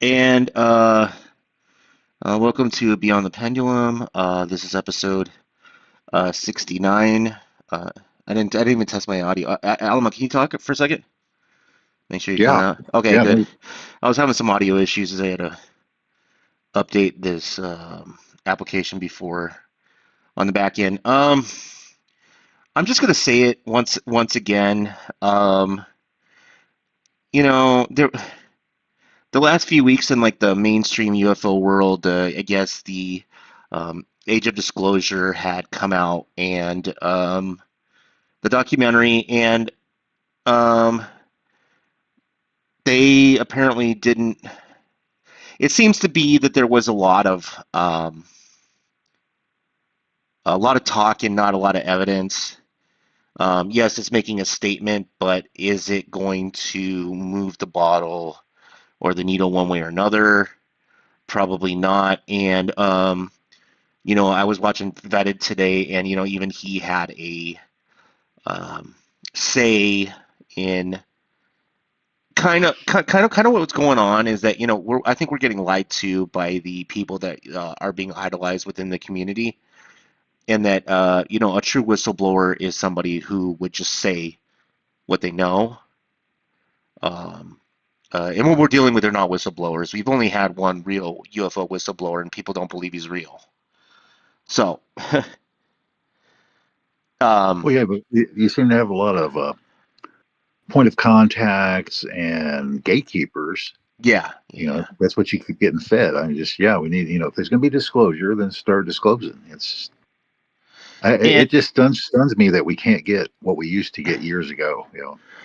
And welcome to Beyond the Pendulum. This is episode 69. Uh, I didn't even test my audio. Alma, can you talk for a second? Make sure you're coming Yeah, out. Okay, yeah, good. no, I was having some audio issues as I had to update this application before on the back end. I'm just gonna say it once again. Um, there the last few weeks in like the mainstream UFO world, I guess the Age of Disclosure had come out, and the documentary, and um, they apparently didn't. It seems to be that there was a lot of talk and not a lot of evidence. Yes, it's making a statement, but is it going to move the bottle or the needle one way or another? Probably not. And I was watching Vetted today, and even he had a um, say in kind of what's going on is that I think we're getting lied to by the people that are being idolized within the community, and that a true whistleblower is somebody who would just say what they know. Um, and what we're dealing with are not whistleblowers. We've only had one real UFO whistleblower, and people don't believe he's real. So, um, well, yeah, but you seem to have a lot of point of contacts and gatekeepers. yeah, You know, yeah. that's what you keep getting fed. I mean, just yeah, we need. If there's going to be disclosure, then start disclosing. And It just stuns me that we can't get what we used to get years ago.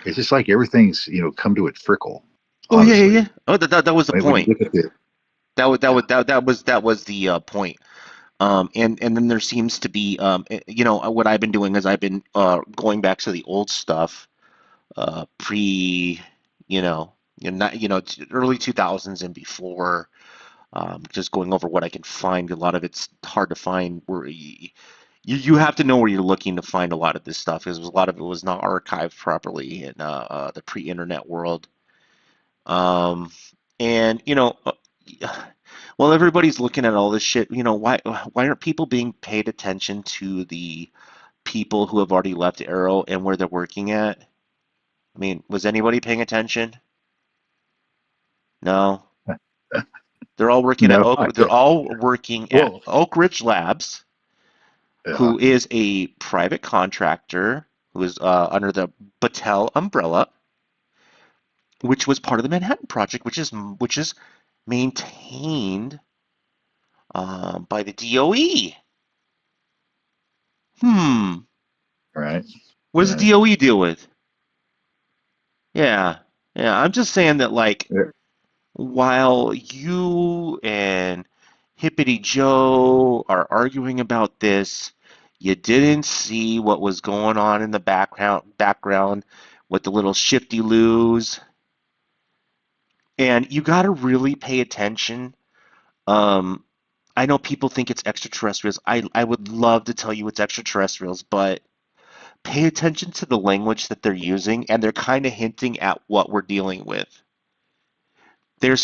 It's just like everything's come to a trickle. oh yeah, yeah, yeah. Honestly, Oh, that was the when you point. look at it, That was yeah, that was the point. And then there seems to be what I've been doing is I've been going back to the old stuff, pre, not early 2000s and before, just going over what I can find. A lot of it's hard to find. Where you have to know where you're looking to find a lot of this stuff because a lot of it was not archived properly in the pre-internet world. Um, and while everybody's looking at all this shit, why aren't people being paid attention to the people who have already left Arrow and where they're working at? I mean, was anybody paying attention? No. They're all working at no, Oak. They're all working at well, Oak Ridge Labs, yeah, who is a private contractor who is under the Battelle umbrella, which was part of the Manhattan Project, which is maintained by the DOE. Hmm. right, What does the right. DOE deal with? Yeah. Yeah. I'm just saying that, like, Yeah. while you and Hippity Joe are arguing about this, you didn't see what was going on in the background with the little shifty loos. And you got to really pay attention. Um, I know people think it's extraterrestrials. I would love to tell you it's extraterrestrials, but pay attention to the language that they're using, and they're kind of hinting at what we're dealing with. They're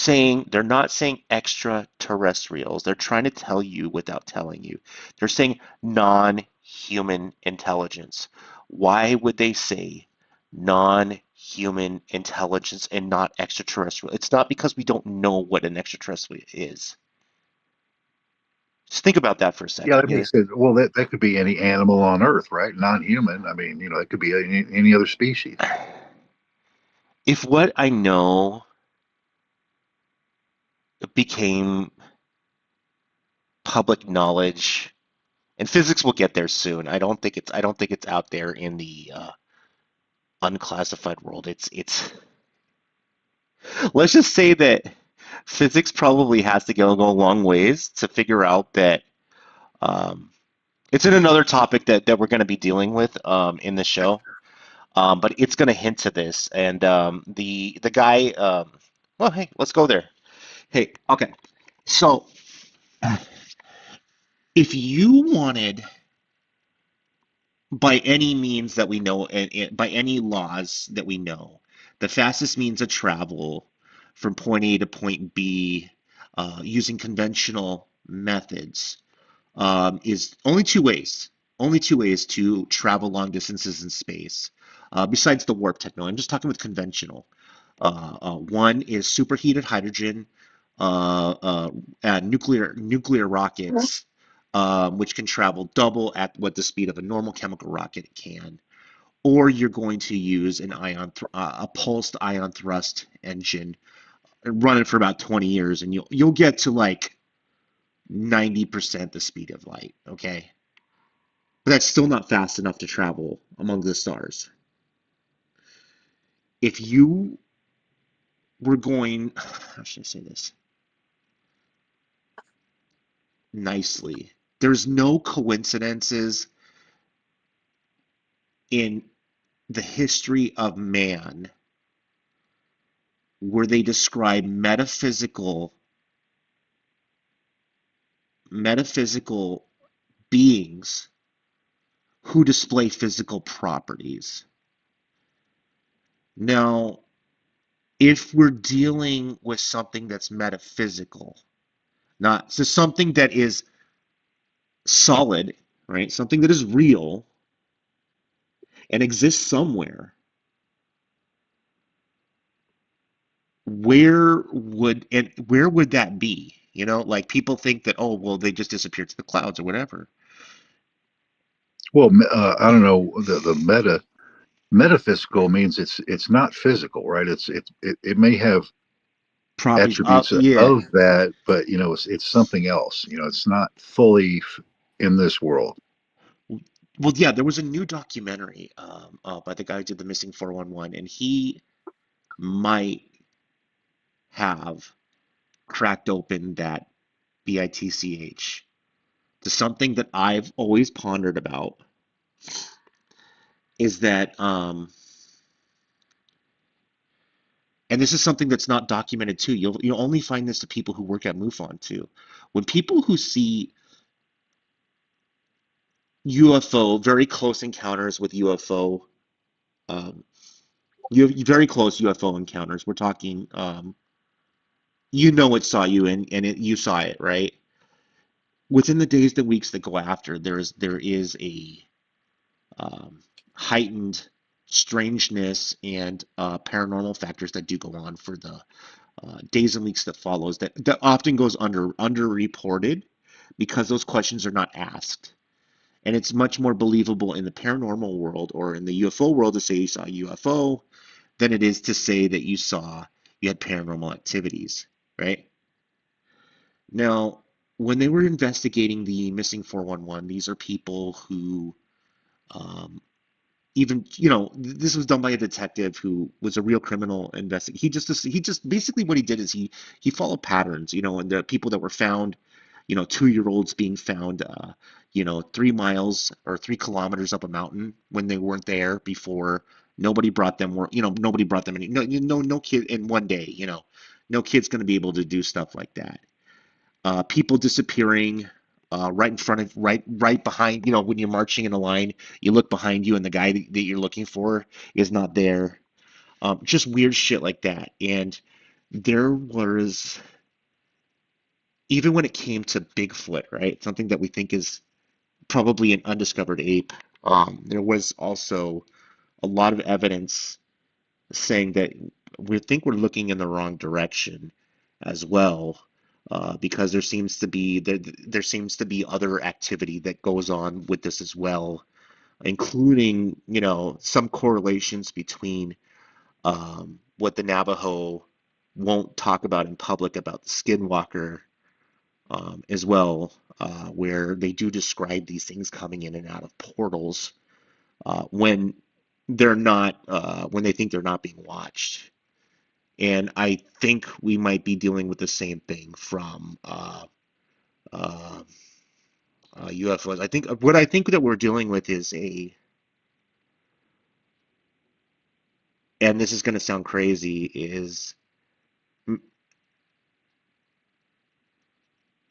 not saying extraterrestrials. They're trying to tell you without telling you. They're saying non-human intelligence. Why would they say non-human intelligence and not extraterrestrial? It's not because we don't know what an extraterrestrial is. Just think about that for a Yeah, second. that makes sense. Well, that could be any animal on Earth, right? Non-human. I mean, it could be any other species. If what I know became public knowledge, and physics will get there soon. I don't think it's out there in the unclassified world. It's let's just say that physics probably has to go a long ways to figure out that um, it's in another topic that we're going to be dealing with in the show. But it's going to hint to this, and the guy. Well, hey, let's go there. Hey, okay. So if you wanted, by any means that we know, and by any laws that we know, the fastest means of travel from point A to point B using conventional methods is only two ways. Only two ways to travel long distances in space, besides the warp technology. I'm just talking with conventional. One is superheated hydrogen, and nuclear rockets, which can travel double at what the speed of a normal chemical rocket can. Or you're going to use a pulsed ion thrust engine, and run it for about 20 years, and you'll get to like 90% the speed of light. Okay, but that's still not fast enough to travel among the stars. If you were going, how should I say this nicely? There's no coincidences in the history of man where they describe metaphysical beings who display physical properties. Now, if we're dealing with something that's metaphysical, not so something that is solid, right? Something that is real and exists somewhere, where would that be? You know, like people think that, oh, well, they just disappeared to the clouds or whatever. Well, I don't know. The metaphysical means it's not physical, right? It may have Properties. attributes Yeah. of that, but it's something else. It's not fully in this world. Well, yeah, there was a new documentary by the guy who did the Missing 411, and he might have cracked open that BITCH to something that I've always pondered about is that, and this is something that's not documented too. You'll only find this to people who work at MUFON too. When people who see UFO, very close encounters with UFO, um, you have very close UFO encounters. We're talking, it saw you you saw it, right? Within the days and weeks that go after, there is a um, heightened strangeness and paranormal factors that do go on for the days and weeks that follows that often goes underreported because those questions are not asked. And it's much more believable in the paranormal world or in the UFO world to say you saw a UFO than it is to say that you had paranormal activities, right? Now, when they were investigating the missing 411, these are people who um, even this was done by a detective who was a real criminal investigator. He just basically what he did is he followed patterns, and the people that were found, 2-year-olds being found 3 miles or 3 kilometers up a mountain when they weren't there before. Nobody brought them any. No kid in one day. No kid's going to be able to do stuff like that. People disappearing right in front of right behind. When you're marching in a line, you look behind you and the guy that you're looking for is not there. Just weird shit like that. And there was, even when it came to Bigfoot, right, something that we think is probably an undiscovered ape, there was also a lot of evidence saying that we think we're looking in the wrong direction as well, because there seems to be other activity that goes on with this as well, including some correlations between what the Navajo won't talk about in public about the skinwalker, as well, where they do describe these things coming in and out of portals when when they think they're not being watched. And I think we might be dealing with the same thing from uh, UFOs. I think that we're dealing with is and this is going to sound crazy, is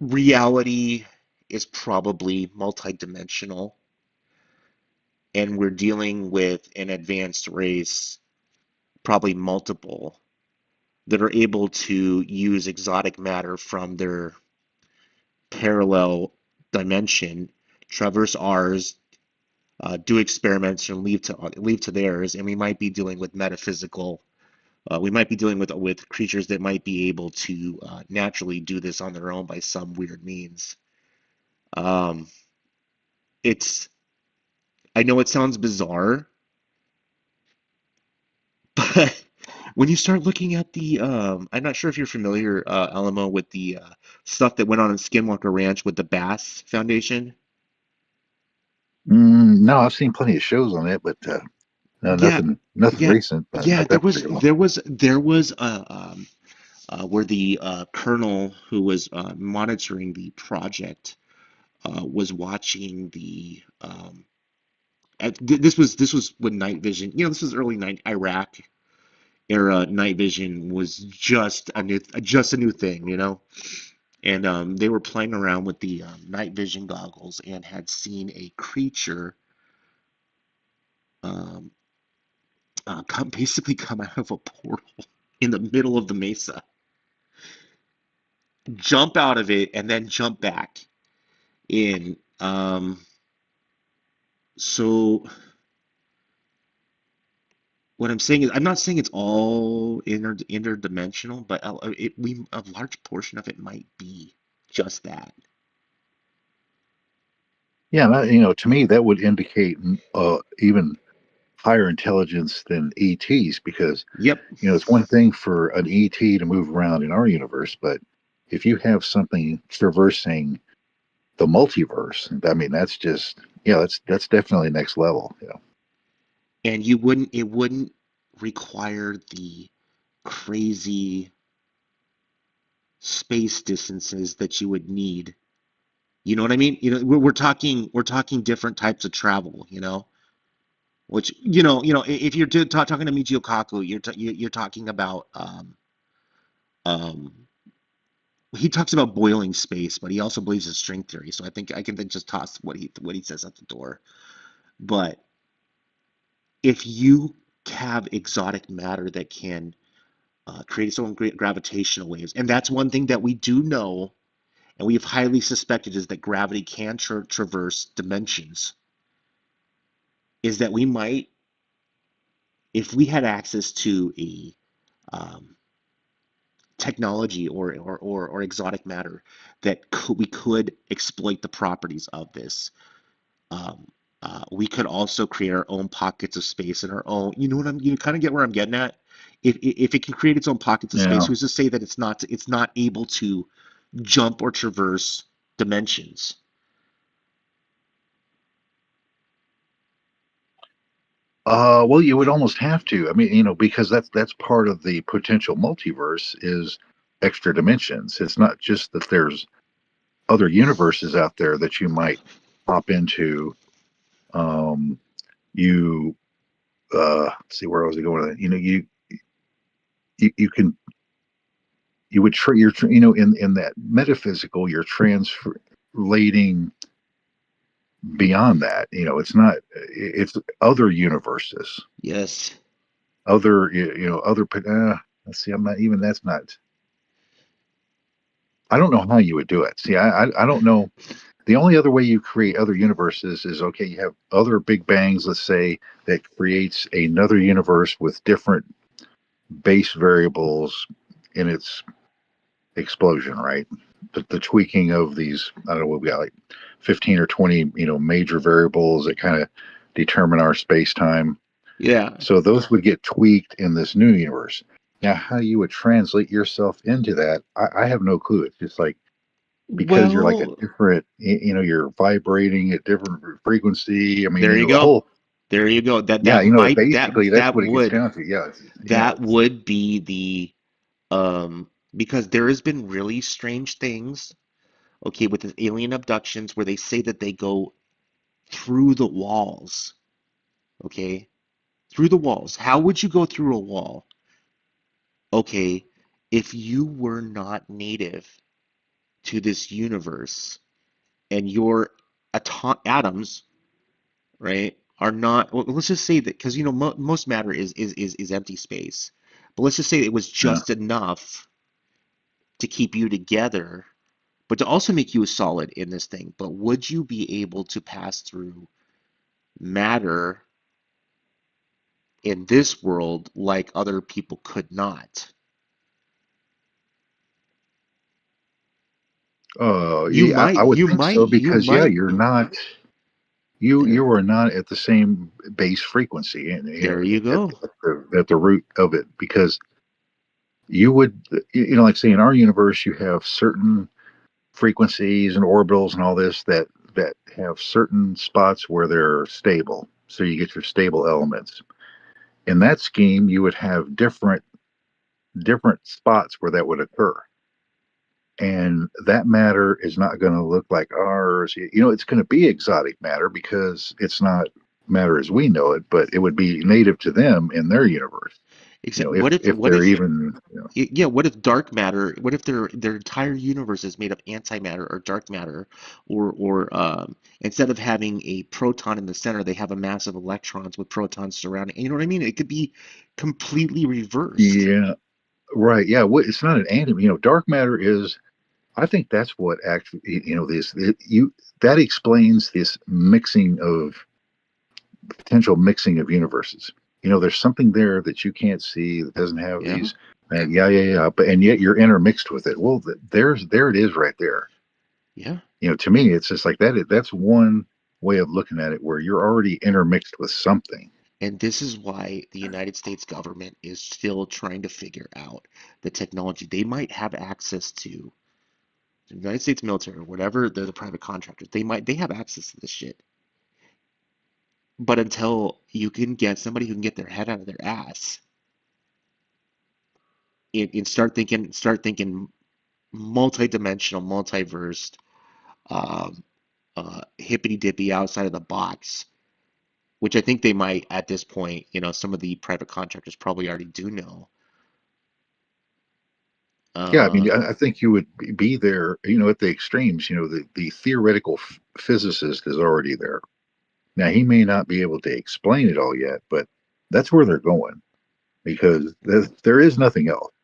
reality is probably multidimensional, and we're dealing with an advanced race, probably multiple. that are able to use exotic matter from their parallel dimension, traverse ours, do experiments, and leave to theirs, and we might be dealing with metaphysical. We might be dealing with creatures that might be able to naturally do this on their own by some weird means. Um, it's I know it sounds bizarre, but when you start looking at I'm not sure if you're familiar, Alamo, with the stuff that went on in Skinwalker Ranch with the Bass Foundation. No, I've seen plenty of shows on it, but no, Yeah, nothing yeah, recent. yeah. Not that particular. There was where the colonel who was monitoring the project was watching this was when night vision, this was early night Iraq era. Night vision was just a new thing, and they were playing around with the night vision goggles and had seen a creature um, basically come out of a portal in the middle of the mesa, jump out of it, and then jump back in. So what I'm saying is, I'm not saying it's all interdimensional, but a large portion of it might be just that. Yeah, to me that would indicate even higher intelligence than ETs because Yep. it's one thing for an ET to move around in our universe, but if you have something traversing the multiverse, I mean that's just yeah, that's definitely next level. Yeah. And it wouldn't require the crazy space distances that you would need. You know what I mean? We're talking different types of travel, which, if you're talking to Michio Kaku, you're talking about um, he talks about boiling space, but he also believes in string theory. So I think I can then just toss what he says at the door. But if you have exotic matter that can create its own gravitational waves, and that's one thing that we do know, and we've highly suspected is that gravity can traverse dimensions. Is that we might, if we had access to a um, technology or exotic matter that we could exploit the properties of this. Um, we could also create our own pockets of space and our own. You know what you kind of get where I'm getting at. If it can create its own pockets of space, Yeah. who's to say that it's not able to jump or traverse dimensions? Well, you would almost have to. I mean, because that's part of the potential multiverse is extra dimensions. It's not just that there's other universes out there that you might pop into. Um, you let's see, where was I going with that? You can you would you're in that metaphysical, you're translating beyond that. It's not it's other universes, Yes. other other. Let's see, I'm not even that's not. I don't know how you would do it. See, I don't know. The only other way you create other universes is okay, you have other big bangs, let's say, that creates another universe with different base variables in its explosion, right? The tweaking of these, I don't know, we've got like 15 or 20, major variables that kind of determine our space time. Yeah. So those would get tweaked in this new universe. Now, how you would translate yourself into that, I have no clue. It's just like because you're like a Well, different, you're vibrating at different frequency. I mean, there you the go. whole, There you go. yeah, basically that's That what it gets down to. Yeah, would be the because there has been really strange things, okay, with the alien abductions where they say that they go through the walls, okay? Through the walls. How would you go through a wall? Okay, if you were not native to this universe and your atoms, right, are not, well, let's just say that because most matter is empty space. But let's just say it was Yeah. just enough to keep you together, but to also make you a solid in this thing. But would you be able to pass through matter in this world like other people could not? I would think so You because yeah, might. you're not you There, you are not at the same base frequency, and there you go. at the root of it, because you would like say in our universe you have certain frequencies and orbitals and all this that have certain spots where they're stable, so you get your stable elements. In that scheme, you would have different spots where that would occur, and that matter is not going to look like ours. It's going to be exotic matter because it's not matter as we know it, but it would be native to them in their universe. Except If they're even, yeah, what if dark matter, what if their entire universe is made of antimatter or dark matter, or instead of having a proton in the center, they have a mass of electrons with protons surrounding. You know what I mean? It could be completely reversed. yeah, right, yeah. It's not an atom. Dark matter is. I think that's what actually, this you that explains this mixing of potential mixing of universes. There's something there that you can't see that doesn't have Yeah, these. Yeah, yeah, yeah. But and yet you're intermixed with it. Well, there it is right there. yeah. To me, it's just like that. That's one way of looking at it, where you're already intermixed with something. And this is why the United States government is still trying to figure out the technology. They might have access to the United States military or whatever, they're the private contractors. They have access to this shit. But until you can get somebody who can get their head out of their ass and start thinking multi-dimensional, multiversed, um, hippity dippy outside of the box, which I think they might at this point. Some of the private contractors probably already do know. Yeah, I Uh, mean, I think you would be there. At the extremes. The theoretical physicist is already there. Now, he may not be able to explain it all yet, but that's where they're going, because there is nothing else.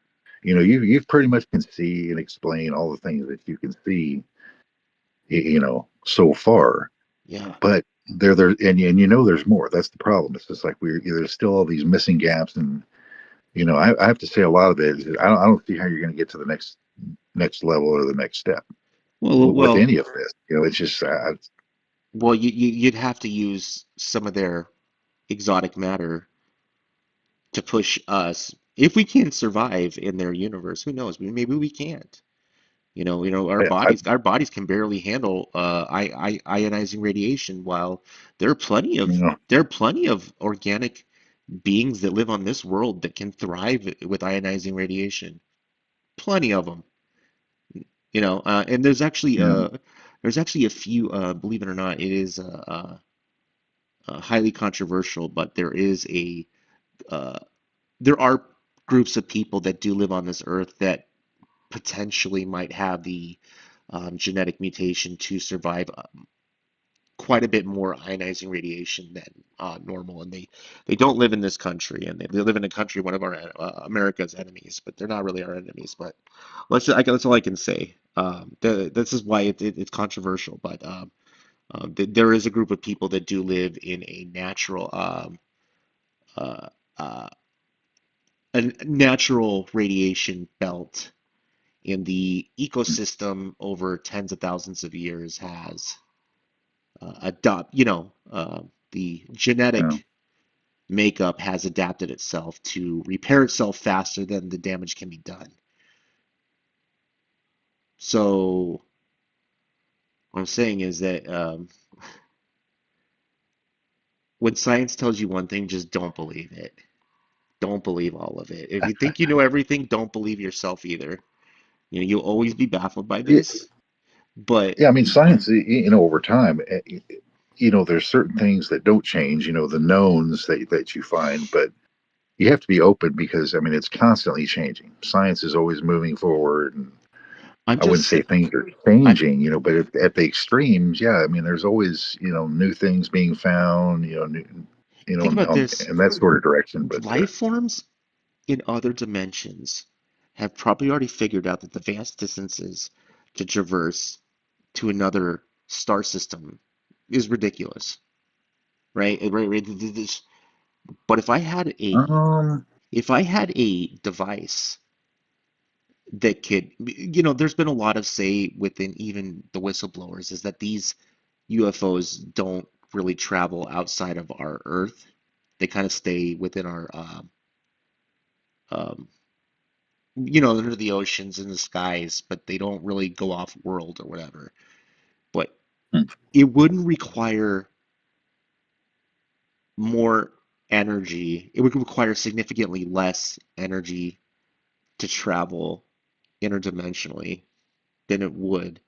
You've pretty much can see and explain all the things that you can see, so far. yeah. But and there's more. That's the problem. It's just like there's still all these missing gaps, and I have to say a lot of it is I don't see how you're going to get to the next level or the next step Well, with well, any of this. It's just well. You'd have to use some of their exotic matter to push us. If we can survive in their universe, who knows? Maybe we can't. Our I bodies can barely handle ionizing radiation, while there are plenty you of know there are plenty of organic beings that live on this world that can thrive with ionizing radiation. Plenty of them. And you know there's actually a few. Believe it or not, it is highly controversial, but uh, there are groups of people that do live on this earth that potentially might have the genetic mutation to survive quite a bit more ionizing radiation than normal, and they don't live in this country, and they live in a country, one of our America's enemies, but they're not really our enemies. But that's all I can say. This is why it's controversial, but there is a group of people that do live in uh, uh, a natural radiation belt, and the ecosystem over tens of thousands of years has the you know genetic makeup has adapted itself to repair itself faster than the damage can be done. So what I'm saying is that when science tells you one thing, just don't believe it. Don't believe all of it. If you think you know everything, don't believe yourself either. You'll always be baffled by yeah, this, but yeah, I mean, science, over time, there's certain things that don't change, the knowns that you find, but you have to be open because, I mean, it's constantly changing. Science is always moving forward. And I'm I wouldn't just say things are I changing, but at the extremes, yeah, I mean, there's always, new things being found, think about this. in that sort of direction. But, Life forms. in other dimensions have probably already figured out that the vast distances to traverse to another star system is ridiculous, right? But Um, if I had a device that could, there's been a lot of say within even the whistleblowers is that these UFOs don't really travel outside of our Earth. They kind of stay within our, um, under the oceans and the skies, but they don't really go off world or whatever. But hmm, it wouldn't require more energy. It would require significantly less energy to travel interdimensionally than it would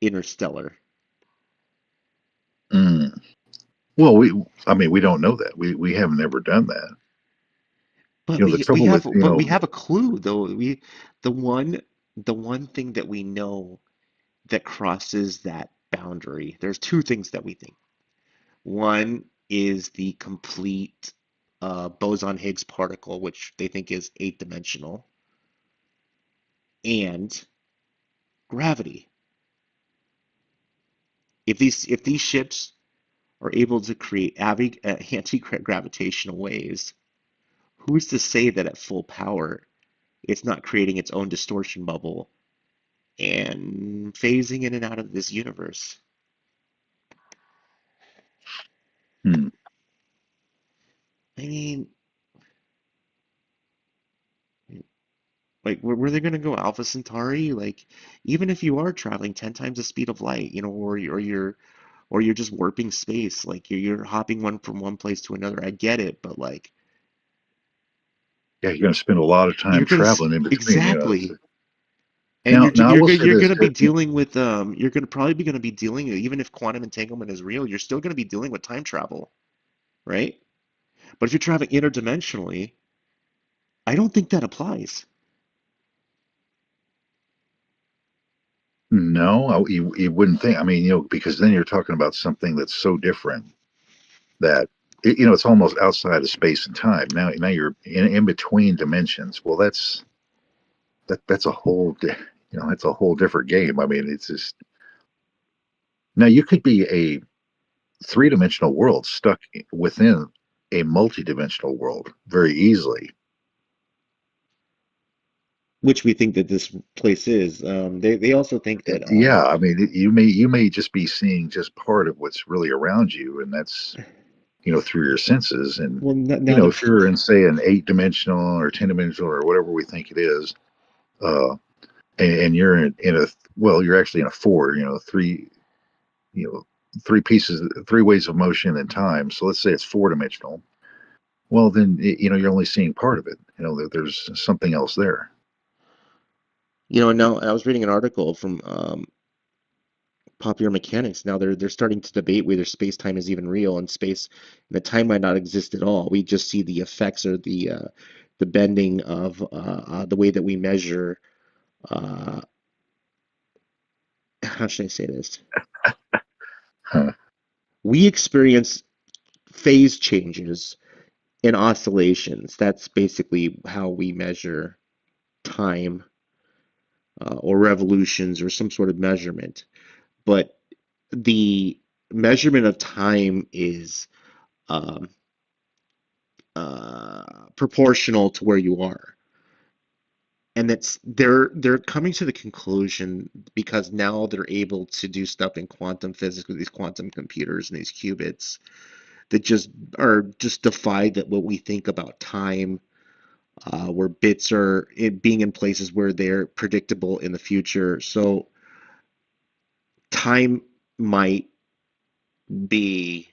interstellar. mm. Well, I mean, we don't know that. We haven't ever done that. But You know, the we trouble have with, but we have a clue though. The one the one thing that we know that crosses that boundary. There's two things that we think. One is the complete boson Higgs particle, which they think is eight dimensional, and gravity. If these ships are able to create anti-gravitational waves, who's to say that at full power it's not creating its own distortion bubble and phasing in and out of this universe? hmm, I mean, like, were they going to go Alpha Centauri? Like, even if you are traveling 10 times the speed of light, or you're just warping space, like you're hopping one from one place to another. I get it, but like, yeah, you're going to spend a lot of time you're gonna traveling in between. You know, exactly, and now, you're now I you're will gonna say you're this. gonna be dealing with you're gonna probably be gonna be dealing even if quantum entanglement is real, you're still gonna be dealing with time travel, right? But if you're traveling interdimensionally, I don't think that applies. No, you wouldn't think. I mean, because then you're talking about something that's so different that it's almost outside of space and time. Now you're in between dimensions. Well, that's a whole, that's a whole different game. I mean, it's just now you could be a three-dimensional world stuck within a multi-dimensional world very easily. Which we think that this place is. They also think that Yeah, I mean, you may just be seeing just part of what's really around you, and that's through your senses. And well now the if you're in, say, an eight-dimensional or 10-dimensional or whatever we think it is, uh, and you're in a, well, you're actually in a four, you know three pieces, three ways of motion and time. So let's say it's four-dimensional. Well, then you're only seeing part of it. There's something else there. now I was reading an article from popular mechanics. Now they're starting to debate whether space-time is even real, and the time might not exist at all. We just see the effects or the bending of the way that we measure. Uh, how should I say this? Huh. We experience phase changes and oscillations. That's basically how we measure time or revolutions or some sort of measurement. But the measurement of time is um, proportional to where you are. And they're coming to the conclusion because now they're able to do stuff in quantum physics with these quantum computers and these qubits that just defy that what we think about time, where bits are being in places where they're predictable in the future. So time might be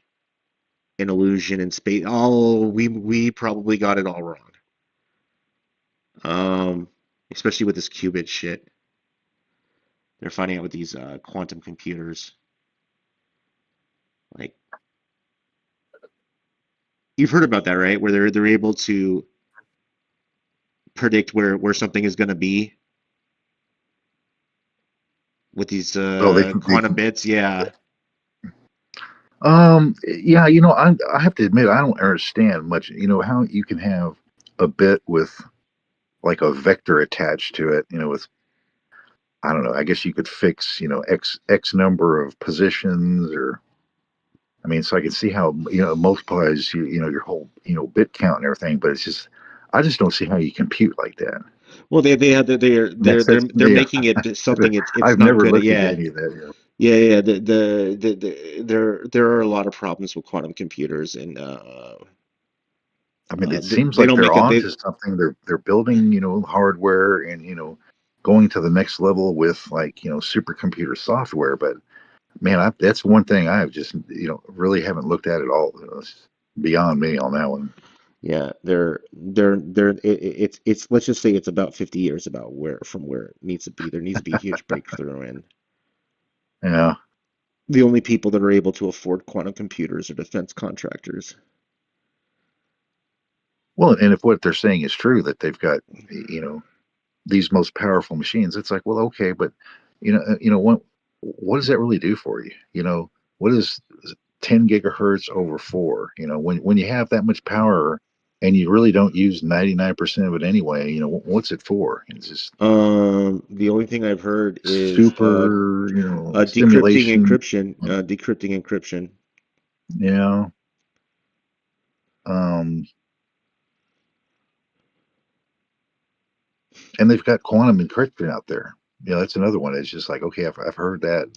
an illusion in space. Oh, we probably got it all wrong. Um, Especially with this qubit shit. They're finding out with these quantum computers. Like you've heard about that, right? Where they're able to predict where something is going to be with these Oh, they quantum bits. Yeah. yeah, I have to admit, I don't understand much, how you can have a bit with like a vector attached to it, with I don't know. I guess you could fix, x number of positions, or I mean, so I can see how it multiplies your whole bit count and everything. But it's just I just don't see how you compute like that. Well, they have they're Yeah. making it something it's I've not never good at. looked into Yeah. any of that. Yeah, there are a lot of problems with quantum computers, and I mean, it seems they like don't they're make it. on to something. They're building, hardware and going to the next level with like supercomputer software. But man, that's one thing I've just really haven't looked at all. It's beyond me on that one. Yeah, it's let's just say it's about 50 years about where it needs to be. There needs to be a huge breakthrough, and Yeah. the only people that are able to afford quantum computers are defense contractors. Well, and if what they're saying is true, that they've got you know these most powerful machines, it's like, well, okay, but what does that really do for you? What is 10 gigahertz over four? When you have that much power and you really don't use 99% of it anyway, what's it for? It's just The only thing I've heard is super, decrypting stimulation. encryption, decrypting encryption. Yeah. Um, and they've got quantum encryption out there. That's another one. It's just like, okay, I've heard that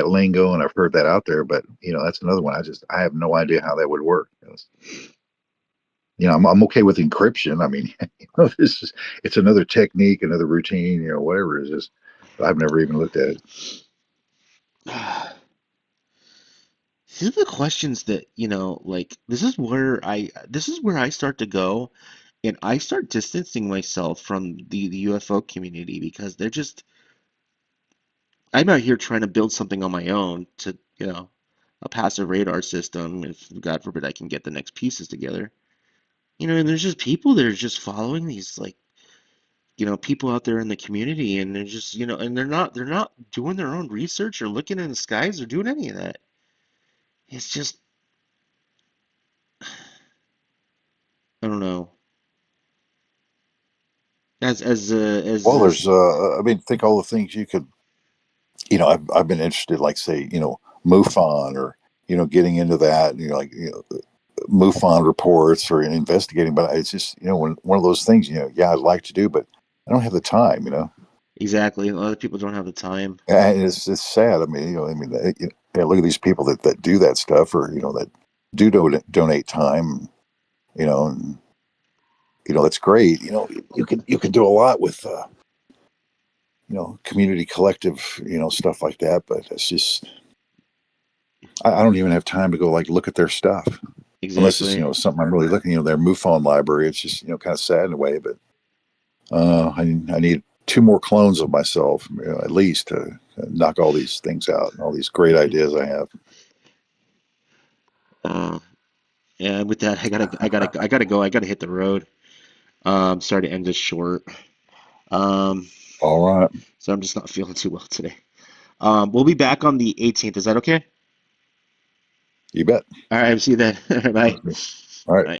lingo and I've heard that out there, but that's another one. I have no idea how that would work. I'm okay with encryption. I mean, it's another technique, another routine, whatever it is. I've never even looked at it. These are the questions that, like this is where I start to go, and I start distancing myself from the UFO community because I'm out here trying to build something on my own to, a passive radar system, if God forbid I can get the next pieces together. And there's just people that are just following these, like, people out there in the community, and they're just, and they're not doing their own research or looking in the skies or doing any of that. It's just, I don't know. Well, As there's, I mean, think all the things you could, I've been interested, like say, MUFON or, getting into that, like, MUFON reports or investigating, but it's just, one of those things, yeah, I'd like to do, but I don't have the time. Exactly. A lot of people don't have the time. And it's sad. I mean, yeah, look at these people that do that stuff, or that do donate time. And that's great. You can do a lot with community collective, stuff like that. But it's just I don't even have time to go like look at their stuff unless it's Exactly. something I'm really looking. Their MUFON library. It's just kind of sad in a way, but I need two more clones of myself, at least, to knock all these things out and all these great ideas I have. Uh, yeah, with that, I gotta go. I gotta hit the road. Sorry to end this short. Um, All right. so I'm just not feeling too well today. We'll be back on the 18th. Is that okay? You bet. All right, see you then. Bye. All right. Bye.